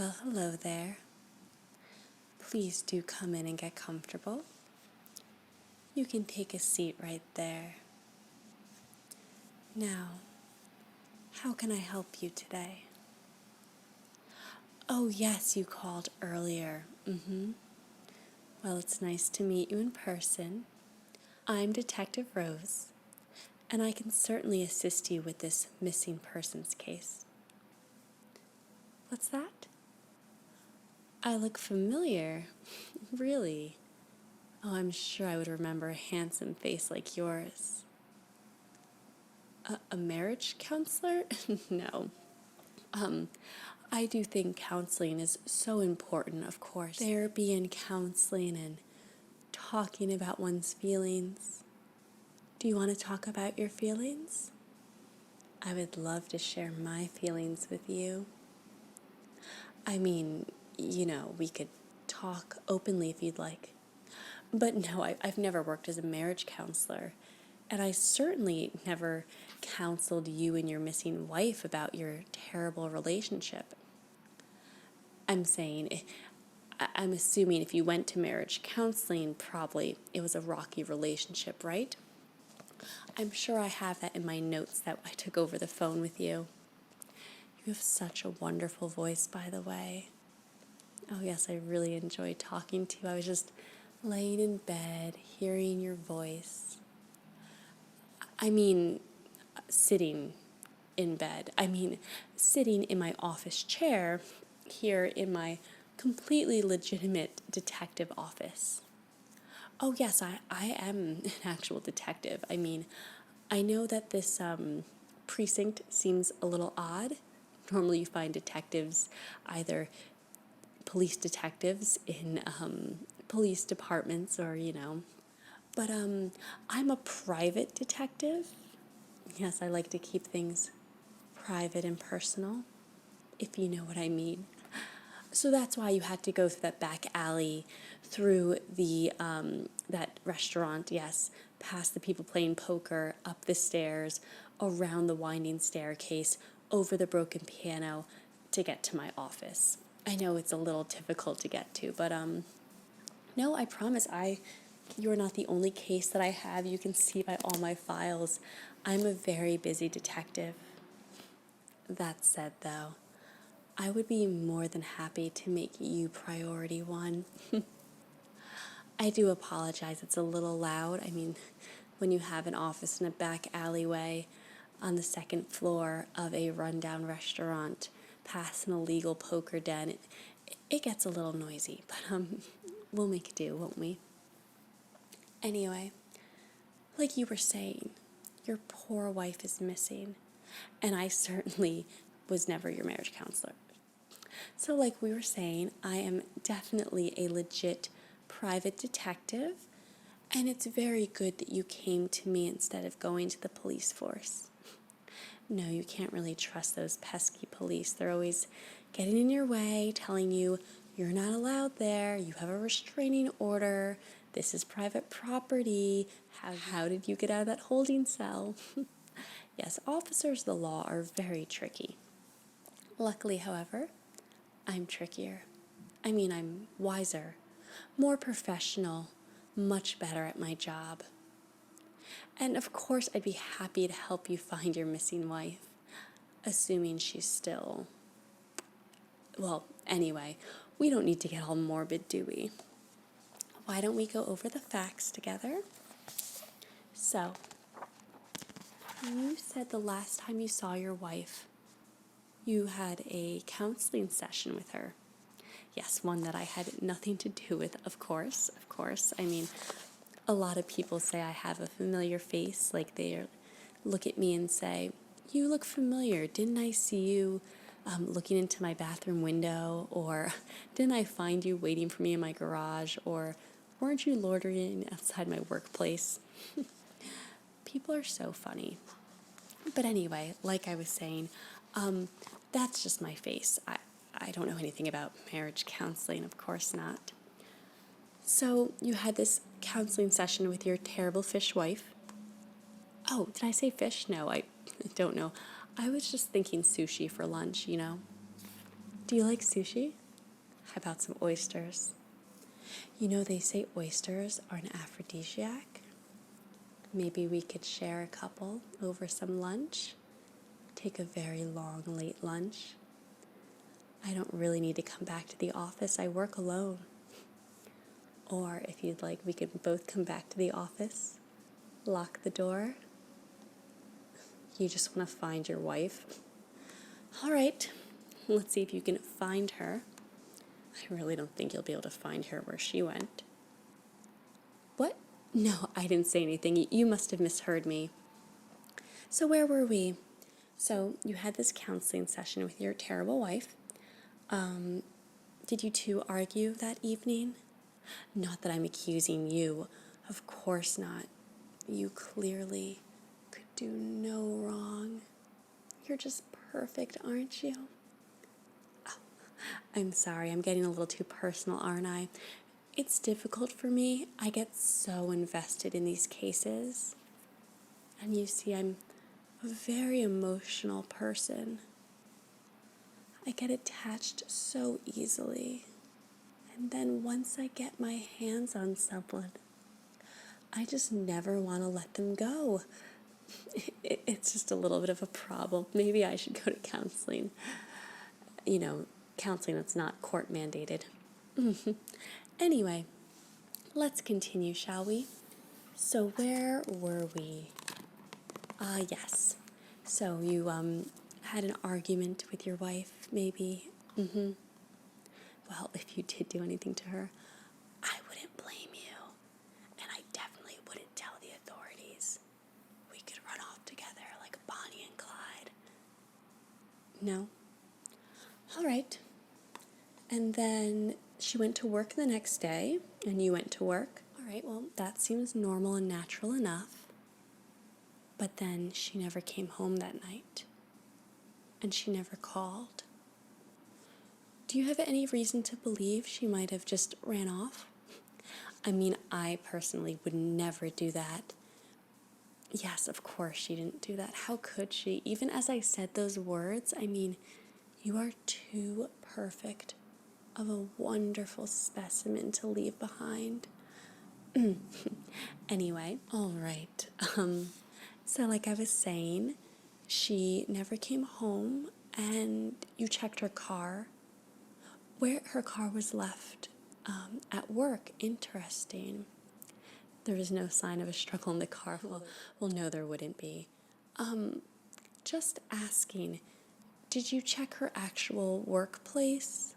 Well, hello there. Please do come in and get comfortable. You can take a seat right there. Now, how can I help you today? Oh, yes, you called earlier. Well, it's nice to meet you in person. I'm Detective Rose, and I can certainly assist you with this missing persons case. What's that? I look familiar. Really? Oh, I'm sure I would remember a handsome face like yours. A marriage counselor? No. I do think counseling is so important, of course. Therapy and counseling and talking about one's feelings. Do you want to talk about your feelings? I would love to share my feelings with you. I mean, we could talk openly if you'd like. But no, I've never worked as a marriage counselor. And I certainly never counseled you and your missing wife about your terrible relationship. I'm assuming if you went to marriage counseling, probably it was a rocky relationship, right? I'm sure I have that in my notes that I took over the phone with you. You have such a wonderful voice, by the way. Oh, yes, I really enjoyed talking to you. I was just laying in bed, hearing your voice. Sitting in bed. Sitting in my office chair here in my completely legitimate detective office. Oh, yes, I am an actual detective. I know that this precinct seems a little odd. Normally you find detectives, either police detectives in police departments But I'm a private detective. Yes, I like to keep things private and personal, if you know what I mean. So that's why you had to go through that back alley, through the that restaurant, yes, past the people playing poker, up the stairs, around the winding staircase, over the broken piano to get to my office. I know it's a little difficult to get to, but no, I promise you're not the only case that I have. You can see by all my files, I'm a very busy detective. That said, though, I would be more than happy to make you priority one. I do apologize, it's a little loud. When you have an office in a back alleyway on the second floor of a rundown restaurant, past an illegal poker den, it gets a little noisy, but we'll make it do, won't we? Anyway, like you were saying, your poor wife is missing, and I certainly was never your marriage counselor. So like we were saying, I am definitely a legit private detective, and it's very good that you came to me instead of going to the police force. No, you can't really trust those pesky police. They're always getting in your way, telling you you're not allowed there, you have a restraining order, this is private property, how did you get out of that holding cell? Yes, officers of the law are very tricky. Luckily, however, I'm trickier. I'm wiser, more professional, much better at my job. And of course, I'd be happy to help you find your missing wife, assuming she's still... Well, anyway, we don't need to get all morbid, do we? Why don't we go over the facts together? So, you said the last time you saw your wife, you had a counseling session with her. Yes, one that I had nothing to do with, of course. A lot of people say I have a familiar face, like they look at me and say, you look familiar, didn't I see you looking into my bathroom window, or didn't I find you waiting for me in my garage, or weren't you loitering outside my workplace? People are so funny. But anyway, like I was saying, that's just my face. I don't know anything about marriage counseling, of course not. So you had this counseling session with your terrible fish wife. Oh, did I say fish? No, I don't know. I was just thinking sushi for lunch, Do you like sushi? How about some oysters? You know, they say oysters are an aphrodisiac. Maybe we could share a couple over some lunch. Take a very long, late lunch. I don't really need to come back to the office. I work alone. Or if you'd like, we could both come back to the office, lock the door. You just want to find your wife. All right, let's see if you can find her. I really don't think you'll be able to find her where she went. What? No, I didn't say anything. You must have misheard me. So where were we? So you had this counseling session with your terrible wife. Did you two argue that evening? Not that I'm accusing you. Of course not. You clearly could do no wrong. You're just perfect, aren't you? Oh, I'm sorry, I'm getting a little too personal, aren't I? It's difficult for me. I get so invested in these cases. And you see, I'm a very emotional person. I get attached so easily. And then once I get my hands on someone, I just never want to let them go. It's just a little bit of a problem. Maybe I should go to counseling. You know, counseling that's not court mandated. Anyway, let's continue, shall we? So where were we? Yes. So you had an argument with your wife, maybe? Well, if you did do anything to her, I wouldn't blame you. And I definitely wouldn't tell the authorities. We could run off together like Bonnie and Clyde. No? All right. And then she went to work the next day, and you went to work. All right, well, that seems normal and natural enough. But then she never came home that night. And she never called. Do you have any reason to believe she might have just ran off? I mean, I personally would never do that. Yes, of course she didn't do that. How could she? Even as I said those words, I mean, you are too perfect of a wonderful specimen to leave behind. Anyway, all right. So like I was saying, she never came home and you checked her car. Where her car was left at work. Interesting. There was no sign of a struggle in the car. Well, no, there wouldn't be. Just asking, did you check her actual workplace?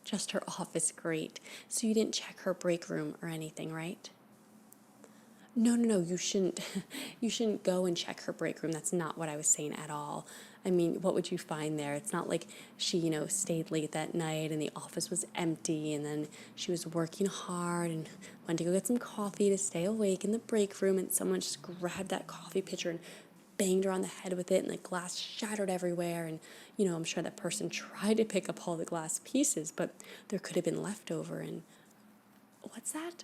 Just her office, great. So you didn't check her break room or anything, right? No, you shouldn't. You shouldn't go and check her break room. That's not what I was saying at all. I mean, what would you find there? It's not like she, stayed late that night and the office was empty and then she was working hard and wanted to go get some coffee to stay awake in the break room and someone just grabbed that coffee pitcher and banged her on the head with it and the glass shattered everywhere and, I'm sure that person tried to pick up all the glass pieces, but there could have been leftover and what's that?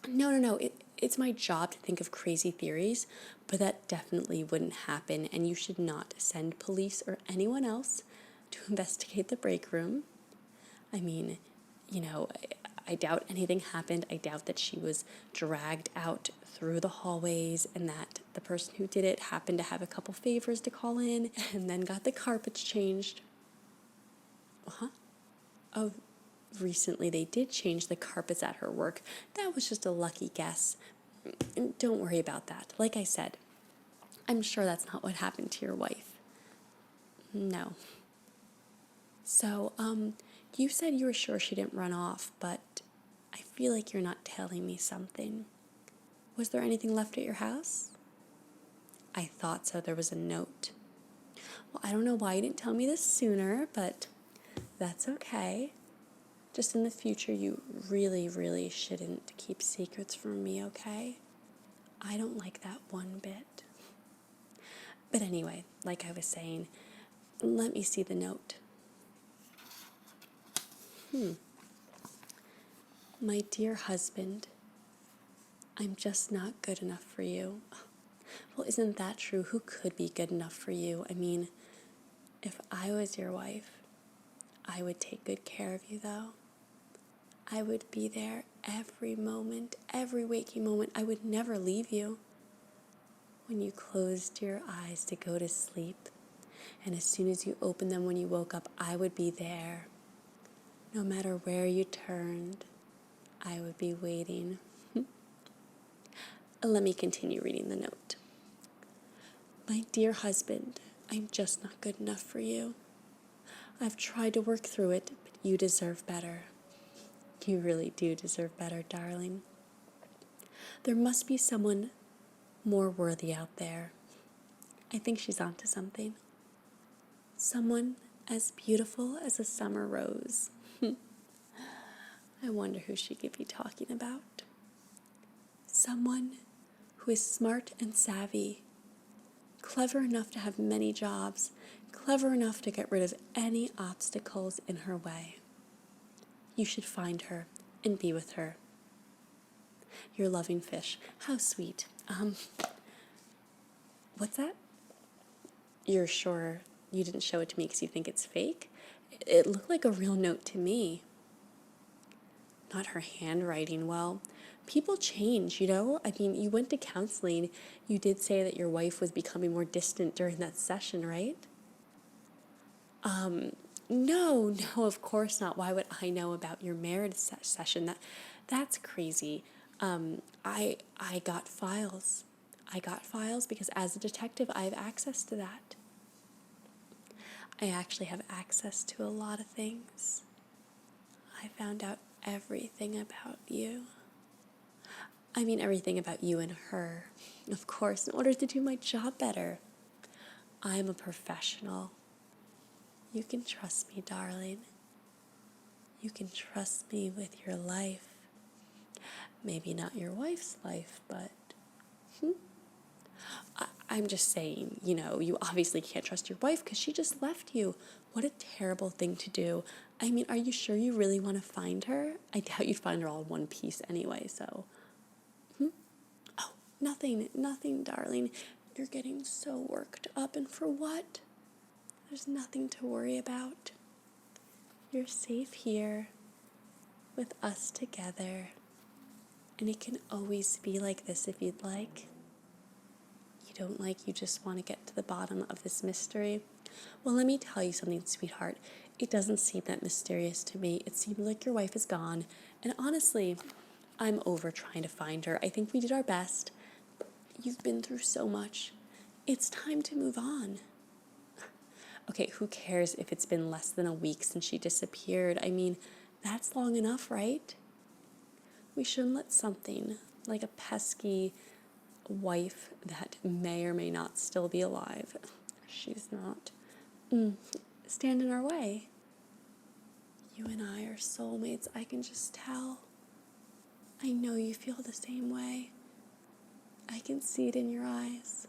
No. It's my job to think of crazy theories, but that definitely wouldn't happen, and you should not send police or anyone else to investigate the break room. I mean, I doubt anything happened. I doubt that she was dragged out through the hallways and that the person who did it happened to have a couple favors to call in and then got the carpets changed. Oh, recently they did change the carpets at her work. That was just a lucky guess. Don't worry about that. Like I said, I'm sure that's not what happened to your wife. No. So, you said you were sure she didn't run off, but I feel like you're not telling me something. Was there anything left at your house? I thought so. There was a note. Well, I don't know why you didn't tell me this sooner, but that's okay. Just in the future, you really, really shouldn't keep secrets from me, okay? I don't like that one bit. But anyway, like I was saying, let me see the note. My dear husband, I'm just not good enough for you. Well, isn't that true? Who could be good enough for you? I mean, if I was your wife, I would take good care of you, though. I would be there every moment, every waking moment. I would never leave you. When you closed your eyes to go to sleep, and as soon as you opened them when you woke up, I would be there. No matter where you turned, I would be waiting. Let me continue reading the note. My dear husband, I'm just not good enough for you. I've tried to work through it, but you deserve better. You really do deserve better, darling. There must be someone more worthy out there. I think she's onto something. Someone as beautiful as a summer rose. I wonder who she could be talking about. Someone who is smart and savvy, clever enough to have many jobs, clever enough to get rid of any obstacles in her way. You should find her and be with her. Your loving fish. How sweet. What's that? You're sure you didn't show it to me because you think it's fake? It looked like a real note to me. Not her handwriting. Well, people change, I mean, you went to counseling. You did say that your wife was becoming more distant during that session, right? No, of course not. Why would I know about your marriage session? That's crazy. I got files. I got files because as a detective, I have access to that. I actually have access to a lot of things. I found out everything about you. I mean, everything about you and her. Of course, in order to do my job better. I'm a professional. You can trust me, darling. You can trust me with your life. Maybe not your wife's life, but I'm just saying, you obviously can't trust your wife because she just left you. What a terrible thing to do. I mean, are you sure you really want to find her? I doubt you'd find her all in one piece anyway, so. Oh, nothing, darling. You're getting so worked up, and for what? There's nothing to worry about. You're safe here with us together, and it can always be like this if you'd like. You just want to get to the bottom of this mystery. Well, let me tell you something, sweetheart. It doesn't seem that mysterious to me. It seems like your wife is gone. And honestly, I'm over trying to find her. I think we did our best. You've been through so much. It's time to move on. Okay, who cares if it's been less than a week since she disappeared? I mean, that's long enough, right? We shouldn't let something like a pesky wife that may or may not still be alive, she's not, stand in our way. You and I are soulmates. I can just tell. I know you feel the same way. I can see it in your eyes.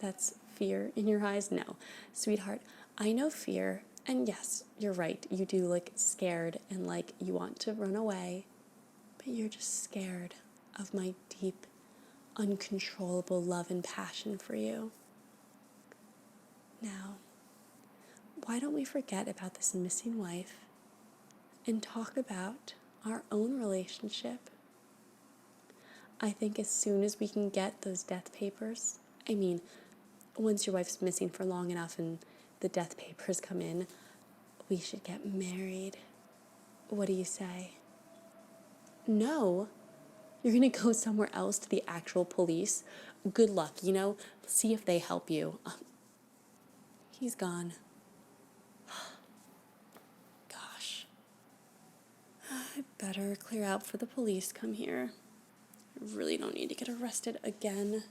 That's fear in your eyes? No. Sweetheart, I know fear, and yes, you're right. You do look scared and like you want to run away, but you're just scared of my deep, uncontrollable love and passion for you. Now, why don't we forget about this missing wife and talk about our own relationship? I think as soon as we can get those death papers, once your wife's missing for long enough and the death papers come in, we should get married. What do you say? No. You're going to go somewhere else to the actual police? Good luck, see if they help you. He's gone. Gosh. I better clear out for the police come here. I really don't need to get arrested again.